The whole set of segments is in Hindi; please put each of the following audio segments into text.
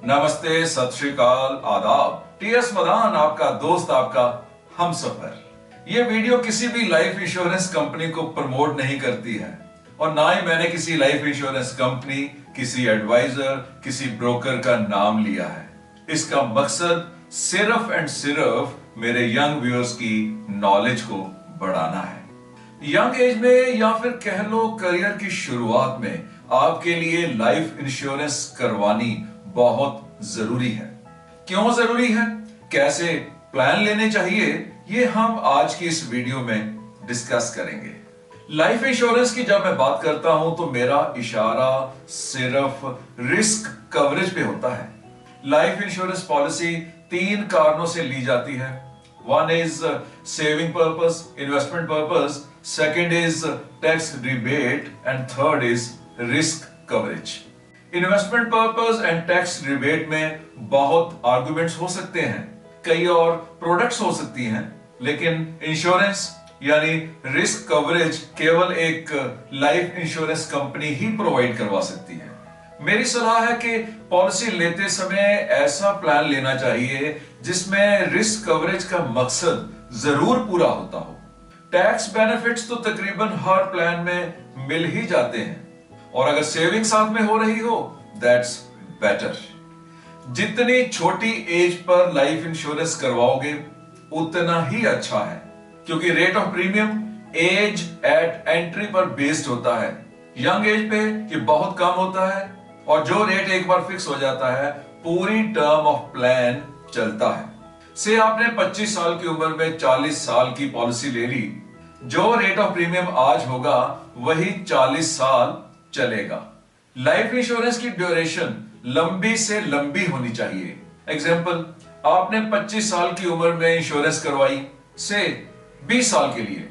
नमस्ते, सत श्री अकाल, आदाब। टीएस मदान आपका दोस्त, आपका हमसफर। ये वीडियो किसी भी लाइफ इंश्योरेंस कंपनी को प्रमोट नहीं करती है और ना ही मैंने किसी लाइफ इंश्योरेंस कंपनी, किसी एडवाइजर, किसी ब्रोकर का नाम लिया है। इसका मकसद सिर्फ एंड सिर्फ मेरे यंग व्यूअर्स की नॉलेज को बढ़ाना है। यंग एज में या फिर कह लो करियर की शुरुआत में आपके लिए लाइफ इंश्योरेंस करवानी बहुत जरूरी है। क्यों जरूरी है, कैसे प्लान लेने चाहिए, ये हम आज की इस वीडियो में डिस्कस करेंगे। लाइफ इंश्योरेंस की जब मैं बात करता हूं तो मेरा इशारा सिर्फ रिस्क कवरेज पे होता है। लाइफ इंश्योरेंस पॉलिसी तीन कारणों से ली जाती है। One is saving purpose, investment purpose, second is tax rebate and third is risk coverage. Investment purpose and tax rebate में बहुत आर्गुमेंट्स हो सकते हैं, कई और प्रोडक्ट्स हो सकती हैं, लेकिन इंश्योरेंस यानी रिस्क कवरेज केवल एक लाइफ इंश्योरेंस कंपनी ही प्रोवाइड करवा सकती है। मेरी सलाह है कि पॉलिसी लेते समय ऐसा प्लान लेना चाहिए जिसमें रिस्क कवरेज का मकसद जरूर पूरा होता हो। टैक्स बेनिफिट्स तो तकरीबन हर प्लान में मिल ही जाते हैं और अगर सेविंग साथ में हो रही हो दैट्स बेटर। जितनी छोटी एज पर लाइफ इंश्योरेंस करवाओगे उतना ही अच्छा है, क्योंकि rate of premium age at entry पर बेस्ड होता है। यंग एज पे ये बहुत कम होता है और जो रेट एक बार फिक्स हो जाता है पूरी टर्म ऑफ प्लान चलता है। से आपने 25 साल की उम्र में 40 साल की पॉलिसी ले ली, जो रेट ऑफ प्रीमियम आज होगा वही 40 साल चलेगा। लाइफ इंश्योरेंस की ड्यूरेशन लंबी से लंबी होनी चाहिए। एग्जाम्पल, आपने 25 साल की उम्र में इंश्योरेंस करवाई से 20 साल के लिए,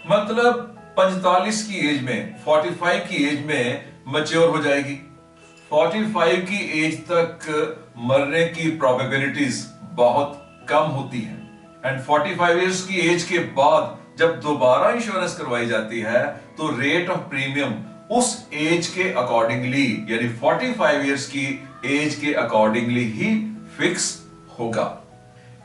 मतलब 45 की एज में, 45 की एज में मैच्योर हो जाएगी। 45 की एज तक मरने की प्रोबेबिलिटीज बहुत कम होती हैं एंड 45 इयर्स की एज के बाद जब दोबारा इंश्योरेंस करवाई जाती है तो रेट ऑफ प्रीमियम उस एज के अकॉर्डिंगली यानी 45 इयर्स की एज के अकॉर्डिंगली ही फिक्स होगा।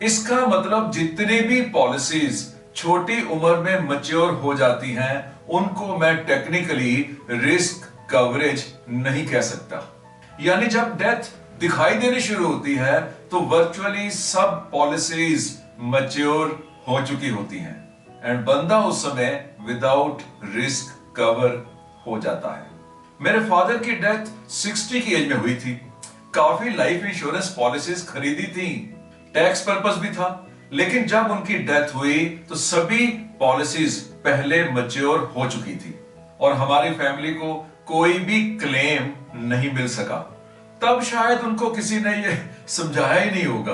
इसका मतलब जितने भी पॉलिसीज छोटी उम्र में मैच्योर हो जाती हैं उनको मैं टेक्निकली रिस्क कवरेज नहीं कह सकता। यानी जब डेथ दिखाई देनी शुरू होती है तो वर्चुअली सब पॉलिसीज मैच्योर हो चुकी होती हैं एंड बंदा उस समय विदाउट रिस्क कवर हो जाता है। मेरे फादर की डेथ 60 की एज में हुई थी। काफी लाइफ इंश्योरेंस पॉलिसीज खरीदी थी, टैक्स पर्पस भी था, लेकिन जब उनकी डेथ हुई तो सभी पॉलिसीज पहले मैच्योर हो चुकी थी और हमारी फैमिली को कोई भी क्लेम नहीं मिल सका। तब शायद उनको किसी ने ये समझाया ही नहीं होगा।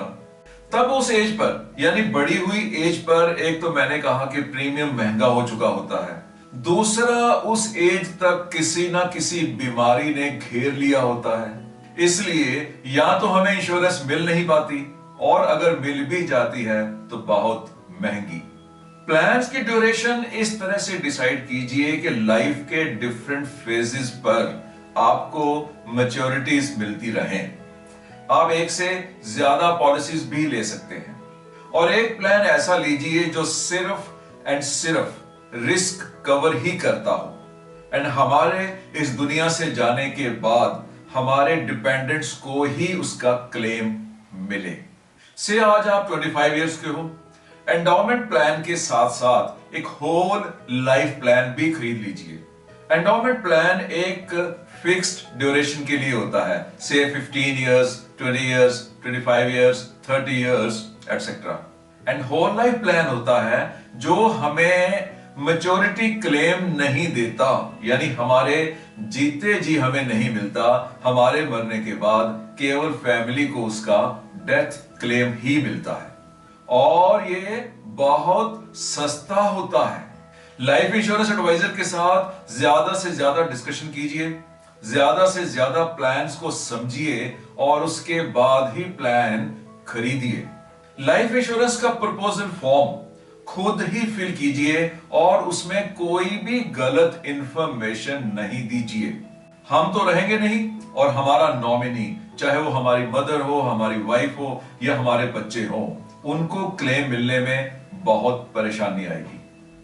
तब उस एज पर यानी बढ़ी हुई एज पर एक तो मैंने कहा कि प्रीमियम महंगा हो चुका होता है, दूसरा उस एज तक किसी ना किसी बीमारी ने घेर लिया होता है, इसलिए या तो हमें इंश्योरेंस मिल नहीं पाती और अगर मिल भी जाती है तो बहुत महंगी। प्लान्स की ड्यूरेशन इस तरह से डिसाइड कीजिए कि लाइफ के डिफरेंट फेजेस पर आपको मैच्योरिटीज मिलती रहें। आप एक से ज्यादा पॉलिसीज भी ले सकते हैं और एक प्लान ऐसा लीजिए जो सिर्फ एंड सिर्फ रिस्क कवर ही करता हो एंड हमारे इस दुनिया से जाने के बाद हमारे डिपेंडेंट्स को ही उसका क्लेम मिले। से आज आप 25 इयर्स के हो, एंडोमेंट प्लान के साथ साथ एक होल लाइफ प्लान भी खरीद लीजिए। एंडोमेंट प्लान एक फिक्स्ड ड्यूरेशन के लिए होता है, से 15 years, 20 years, 25 years, 30 years etcetera. And whole life plan होता है जो हमें मैच्योरिटी क्लेम नहीं देता, यानी हमारे जीते जी हमें नहीं मिलता, हमारे मरने के बाद केवल फैमिली को उसका डेथ क्लेम ही मिलता है और ये बहुत सस्ता होता है। लाइफ इंश्योरेंस एडवाइजर के साथ ज्यादा से ज्यादा डिस्कशन कीजिए, ज्यादा से ज्यादा प्लान्स को समझिए और उसके बाद ही प्लान खरीदिए। लाइफ इंश्योरेंस का प्रपोजल फॉर्म खुद ही फिल कीजिए और उसमें कोई भी गलत इंफॉर्मेशन नहीं दीजिए। हम तो रहेंगे नहीं और हमारा नॉमिनी, चाहे वो हमारी मदर हो, हमारी वाइफ हो या हमारे बच्चे हो, उनको क्लेम मिलने में बहुत परेशानी आएगी।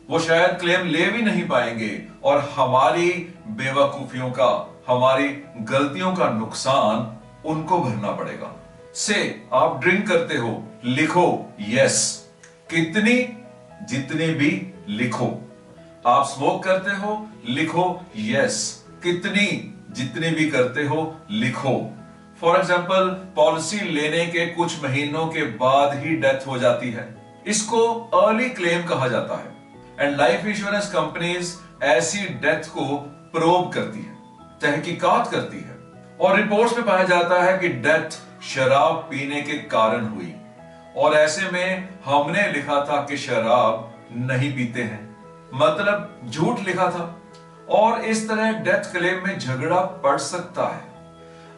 वो शायद क्लेम ले भी नहीं पाएंगे और हमारी बेवकूफियों का, हमारी गलतियों का नुकसान उनको भरना पड़ेगा। से आप ड्रिंक करते हो, लिखो यस, कितनी, जितनी भी लिखो। आप स्मोक करते हो, लिखो यस, कितनी, जितनी भी करते हो लिखो। फॉर एग्जाम्पल, पॉलिसी लेने के कुछ महीनों के बाद ही डेथ हो जाती है, इसको अर्ली क्लेम कहा जाता है। एंड लाइफ इंश्योरेंस कंपनीज ऐसी डेथ को प्रोब करती है, तहकीकात करती है, और रिपोर्ट्स में पाया जाता है कि डेथ शराब पीने के कारण हुई, और ऐसे में हमने लिखा था कि शराब नहीं पीते हैं, मतलब झूठ लिखा था, और इस तरह डेथ क्लेम में झगड़ा पड़ सकता है।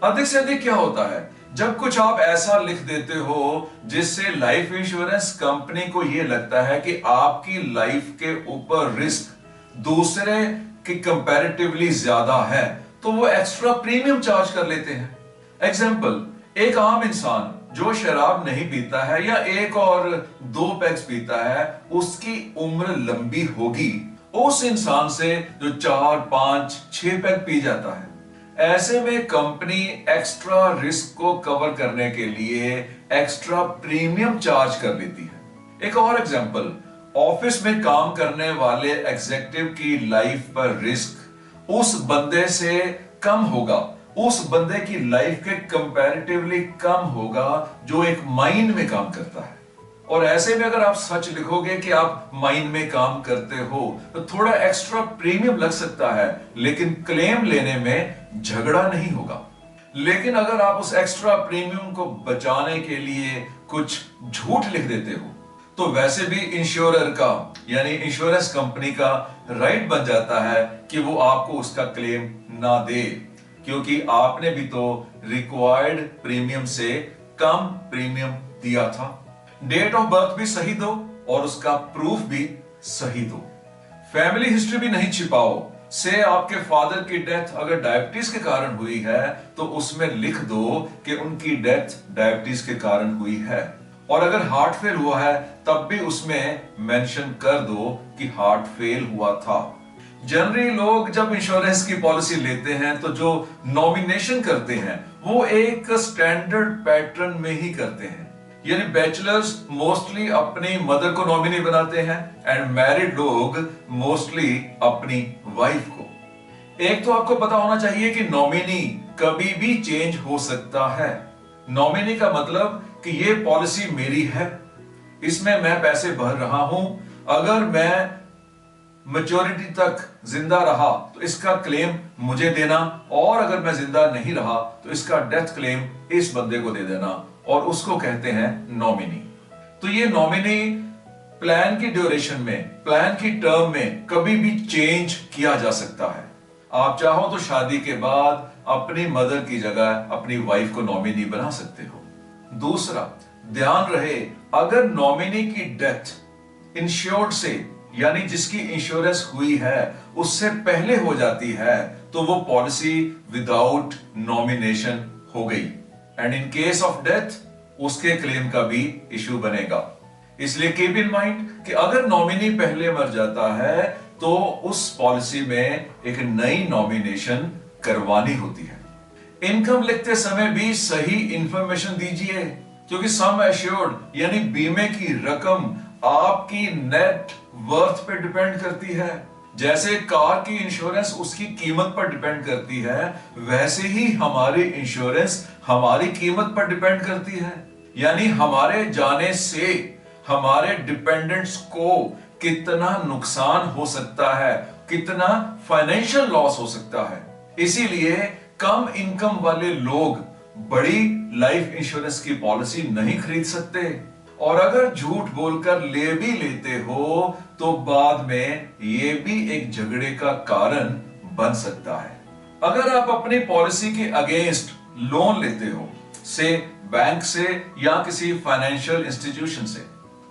अधिक से अधिक क्या होता है, जब कुछ आप ऐसा लिख देते हो जिससे लाइफ इंश्योरेंस कंपनी को यह लगता है कि आपकी लाइफ के ऊपर रिस्क दूसरे के कंपैरेटिवली ज्यादा है, तो वो एक्स्ट्रा प्रीमियम चार्ज कर लेते हैं। एग्जाम्पल, एक आम इंसान जो शराब नहीं पीता है या एक और 2 पैग्स पीता है, उसकी उम्र लंबी होगी उस इंसान से जो 4, 5, 6 पैग पी जाता है। ऐसे में कंपनी एक्स्ट्रा रिस्क को कवर करने के लिए एक्स्ट्रा प्रीमियम चार्ज कर लेती है। एक और एग्जांपल, ऑफिस में काम करने वाले एग्जीक्यूटिव की लाइफ पर रिस्क उस बंदे से कम होगा, उस बंदे की लाइफ के कंपैरेटिवली कम होगा जो एक माइन में काम करता है। और ऐसे में अगर आप सच लिखोगे कि आप माइन में काम करते हो तो थोड़ा एक्स्ट्रा प्रीमियम लग सकता है, लेकिन क्लेम लेने में झगड़ा नहीं होगा। लेकिन अगर आप उस एक्स्ट्रा प्रीमियम को बचाने के लिए कुछ झूठ लिख देते हो, तो वैसे भी इंश्योरर का यानी इंश्योरेंस कंपनी का राइट बन जाता है कि वो आपको उसका क्लेम ना दे, क्योंकि आपने भी तो रिक्वायर्ड प्रीमियम से कम प्रीमियम दिया था। डेट ऑफ बर्थ भी सही दो और उसका प्रूफ भी सही दो। फैमिली हिस्ट्री भी नहीं छिपाओ। से आपके फादर की डेथ अगर डायबिटीज के कारण हुई है तो उसमें लिख दो कि उनकी डेथ डायबिटीज के कारण हुई है, और अगर हार्ट फेल हुआ है तब भी उसमें मेंशन कर दो कि हार्ट फेल हुआ था। जनरली लोग जब इंश्योरेंस की पॉलिसी लेते हैं तो जो नॉमिनेशन करते हैं वो एक स्टैंडर्ड पैटर्न में ही करते हैं, यानी बैचलर्स मोस्टली अपनी मदर को नॉमिनी बनाते हैं एंड मैरिड लोग मोस्टली अपनी वाइफ को। एक तो आपको पता होना चाहिए कि नॉमिनी कभी भी चेंज हो सकता है। नॉमिनी का मतलब कि ये पॉलिसी मेरी है, इसमें मैं पैसे भर रहा हूं, अगर मैं मैच्योरिटी तक जिंदा रहा तो इसका क्लेम मुझे देना, और अगर मैं जिंदा नहीं रहा तो इसका डेथ क्लेम इस बंदे को दे देना, और उसको कहते हैं नॉमिनी। तो ये नॉमिनी प्लान की ड्यूरेशन में, प्लान की टर्म में कभी भी चेंज किया जा सकता है। आप चाहो तो शादी के बाद अपनी मदर की जगह अपनी वाइफ को नॉमिनी बना सकते हो। दूसरा, ध्यान रहे, अगर नॉमिनी की डेथ इंश्योर्ड से यानी जिसकी इंश्योरेंस हुई है उससे पहले हो जाती है तो वो पॉलिसी विदाउट नॉमिनेशन हो गई, and in case of death उसके क्लेम का भी इश्यू बनेगा। इसलिए कीप इन माइंड कि अगर नॉमिनी पहले मर जाता है तो उस पॉलिसी में एक नई नॉमिनेशन करवानी होती है। इनकम लिखते समय भी सही इंफॉर्मेशन दीजिए, क्योंकि सम एश्योर्ड यानी बीमे की रकम आपकी नेट वर्थ पे डिपेंड करती है। जैसे कार की इंश्योरेंस उसकी कीमत पर डिपेंड करती है, वैसे ही हमारी इंश्योरेंस हमारी कीमत पर डिपेंड करती है। यानी हमारे जाने से हमारे डिपेंडेंट्स को कितना नुकसान हो सकता है, कितना फाइनेंशियल लॉस हो सकता है। इसीलिए कम इनकम वाले लोग बड़ी लाइफ इंश्योरेंस की पॉलिसी नहीं खरीद सकते, और अगर झूठ बोलकर ले भी लेते हो तो बाद में ये भी एक झगड़े का कारण बन सकता है। अगर आप अपनी पॉलिसी के अगेंस्ट लोन लेते हो, से बैंक से या किसी फाइनेंशियल इंस्टीट्यूशन से,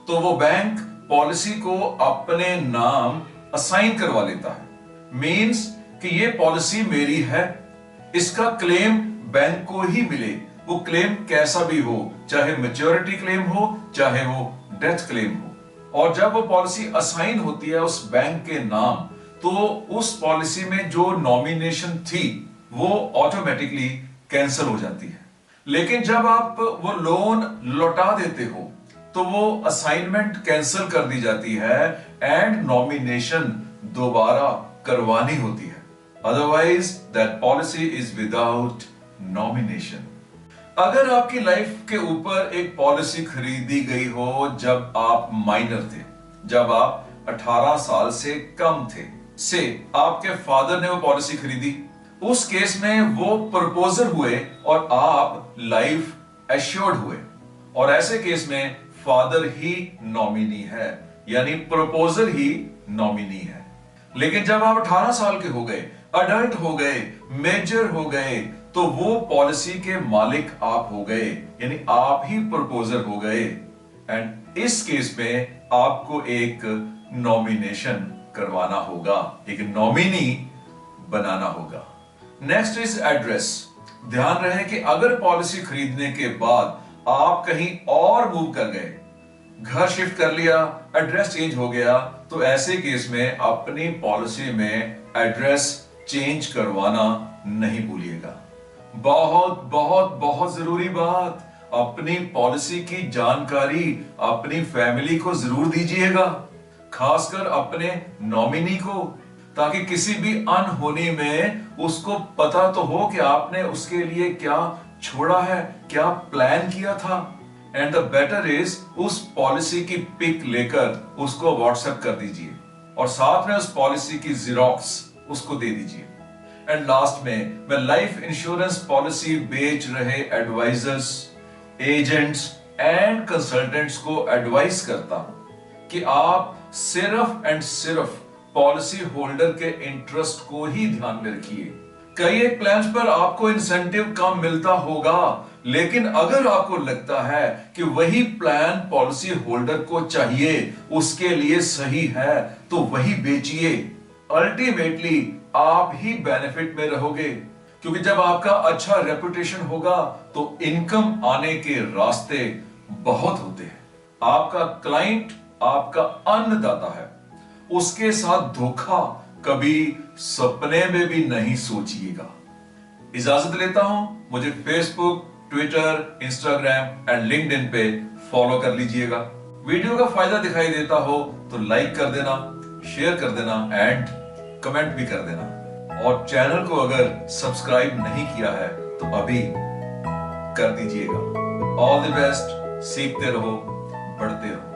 तो वो बैंक पॉलिसी को अपने नाम असाइन करवा लेता है। मींस कि ये पॉलिसी मेरी है, इसका क्लेम बैंक को ही मिले, वो क्लेम कैसा भी हो, चाहे मैच्योरिटी क्लेम हो, चाहे वो डेथ क्लेम हो। और जब वो पॉलिसी असाइन होती है उस बैंक के नाम, तो उस पॉलिसी में जो नॉमिनेशन थी वो ऑटोमेटिकली कैंसिल हो जाती है। लेकिन जब आप वो लोन लौटा देते हो तो वो असाइनमेंट कैंसिल कर दी जाती है एंड नॉमिनेशन दोबारा करवानी होती है। Otherwise that policy is without nomination. अगर आपकी लाइफ के ऊपर एक पॉलिसी खरीदी गई हो जब आप माइनर थे, जब आप 18 साल से कम थे, से आपके फादर ने वो पॉलिसी खरीदी, उस केस में वो प्रपोजर हुए और आप लाइफ एश्योर्ड हुए, और ऐसे केस में फादर ही नॉमिनी है, यानी प्रपोजर ही नॉमिनी है। लेकिन जब आप 18 साल के हो गए, अडल्ट हो गए, मेजर हो गए, तो वो पॉलिसी के मालिक आप हो गए, यानी आप ही प्रपोजर हो गए। एंड इस केस में आपको एक नॉमिनेशन करवाना होगा, एक नॉमिनी बनाना होगा। Next is address. ध्यान रहे कि अगर पॉलिसी खरीदने के बाद आप कहीं और मूव कर गए, घर शिफ्ट कर लिया, एड्रेस चेंज हो गया, तो ऐसे केस में अपनी पॉलिसी में एड्रेस चेंज करवाना नहीं भूलिएगा। बहुत बहुत बहुत जरूरी बात, अपनी पॉलिसी की जानकारी अपनी फैमिली को जरूर दीजिएगा, खासकर अपने नॉमिनी को, ताकि किसी भी अनहोनी में उसको पता तो हो कि आपने उसके लिए क्या छोड़ा है, क्या प्लान किया था। एंड द बेटर इज उस पॉलिसी की पिक लेकर उसको व्हाट्सएप कर दीजिए और साथ में उस पॉलिसी की जेरोक्स उसको दे दीजिए। एंड लास्ट में मैं लाइफ इंश्योरेंस पॉलिसी बेच रहे एडवाइजर्स, एजेंट्स एंड कंसल्टेंट्स को एडवाइस करता हूं कि आप सिर्फ एंड सिर्फ पॉलिसी होल्डर के इंटरेस्ट को ही ध्यान में रखिए। कई एक प्लान्स पर आपको इंसेंटिव कम मिलता होगा, लेकिन अगर आपको लगता है कि वही प्लान पॉलिसी होल्डर को चाहिए, उसके लिए सही है, तो वही बेचिए। अल्टीमेटली आप ही बेनिफिट में रहोगे, क्योंकि जब आपका अच्छा रेपुटेशन होगा तो इनकम आने के रास्ते बहुत होते हैं। आपका क्लाइंट आपका अन्नदाता है, उसके साथ धोखा कभी सपने में भी नहीं सोचिएगा। इजाजत लेता हूं, मुझे Facebook, Twitter, Instagram and LinkedIn पे फॉलो कर लीजिएगा। वीडियो का फायदा दिखाई देता हो तो लाइक कर देना, शेयर कर देना एंड कमेंट भी कर देना। और चैनल को अगर सब्सक्राइब नहीं किया है तो अभी कर दीजिएगा। ऑल द बेस्ट, सीखते रहो, बढ़ते रहो।